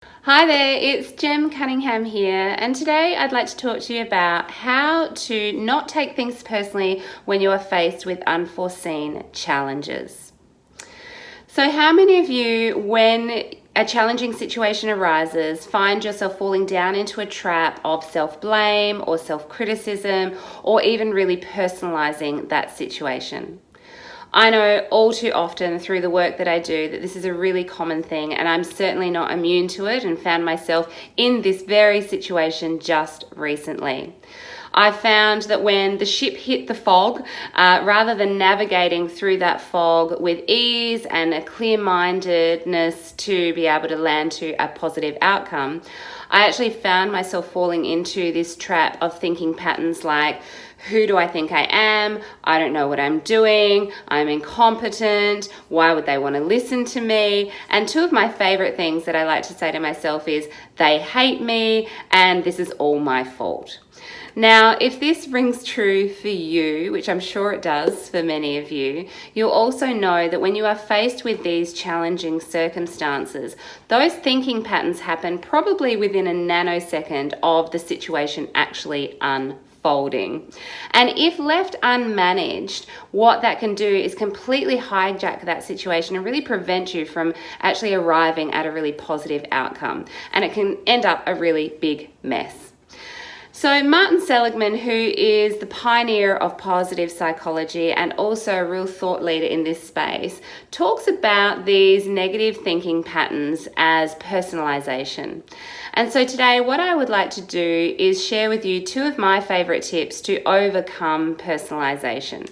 Hi there, it's Jem Cunningham here, and today I'd like to talk to you about how to not take things personally when you are faced with unforeseen challenges. So how many of you, when a challenging situation arises, find yourself falling down into a trap of self-blame or self-criticism, or even really personalizing that situation? I know all too often through the work that I do that this is a really common thing, and I'm certainly not immune to it and found myself in this very situation just recently. I found that when the ship hit the fog, rather than navigating through that fog with ease and a clear-mindedness to be able to land to a positive outcome, I actually found myself falling into this trap of thinking patterns like, who do I think I am? I don't know what I'm doing. I'm incompetent. Why would they want to listen to me? And two of my favorite things that I like to say to myself is, they hate me and this is all my fault. Now, if this rings true for you, which I'm sure it does for many of you, you'll also know that when you are faced with these challenging circumstances, those thinking patterns happen probably within a nanosecond of the situation actually unfolding. And if left unmanaged, what that can do is completely hijack that situation and really prevent you from actually arriving at a really positive outcome. And it can end up a really big mess. So Martin Seligman, who is the pioneer of positive psychology and also a real thought leader in this space, talks about these negative thinking patterns as personalization. And so today what I would like to do is share with you two of my favorite tips to overcome personalization.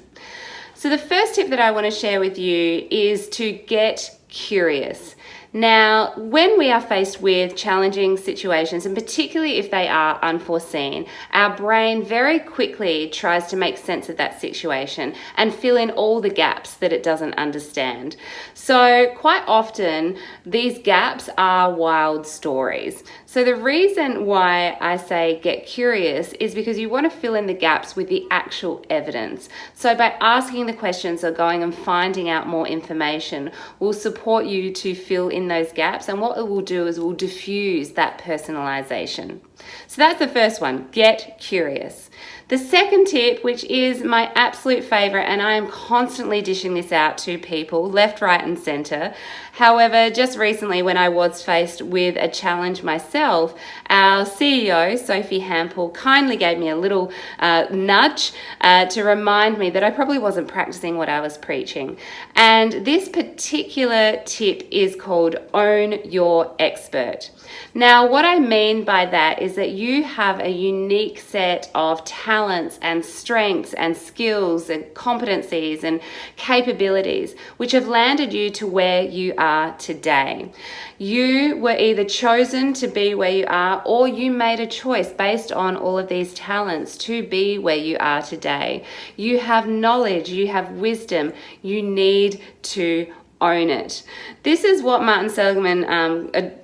So the first tip that I want to share with you is to get curious. Now, when we are faced with challenging situations, and particularly if they are unforeseen, our brain very quickly tries to make sense of that situation and fill in all the gaps that it doesn't understand. So quite often, these gaps are wild stories. So the reason why I say get curious is because you want to fill in the gaps with the actual evidence. So by asking the questions or going and finding out more information will support you to fill in those gaps, and what it will do is it will diffuse that personalization. So that's the first one, get curious. The second tip, which is my absolute favorite, and I am constantly dishing this out to people left, right and center. However, just recently when I was faced with a challenge myself, our CEO, Sophie Hampel, kindly gave me a little nudge to remind me that I probably wasn't practicing what I was preaching. And this particular tip is called own your expert. Now, what I mean by that is that you have a unique set of talents and strengths and skills and competencies and capabilities which have landed you to where you are today. You were either chosen to be where you are, or you made a choice based on all of these talents to be where you are today. You have knowledge, you have wisdom, you need to own it. This is what Martin Seligman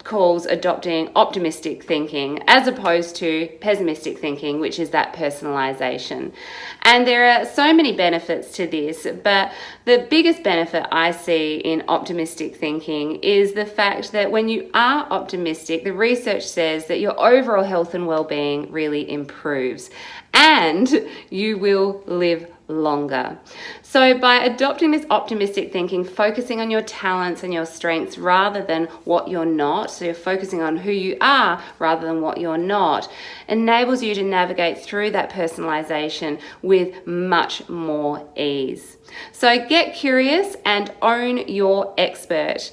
calls adopting optimistic thinking as opposed to pessimistic thinking, which is that personalization. And there are so many benefits to this, but the biggest benefit I see in optimistic thinking is the fact that when you are optimistic, the research says that your overall health and well-being really improves, and you will live longer. So by adopting this optimistic thinking, focusing on your talents and your strengths rather than what you're not, so you're focusing on who you are rather than what you're not, enables you to navigate through that personalization with much more ease. So get curious and own your expert.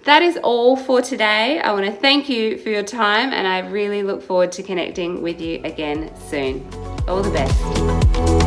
That is all for today. I want to thank you for your time, and I really look forward to connecting with you again soon. All the best.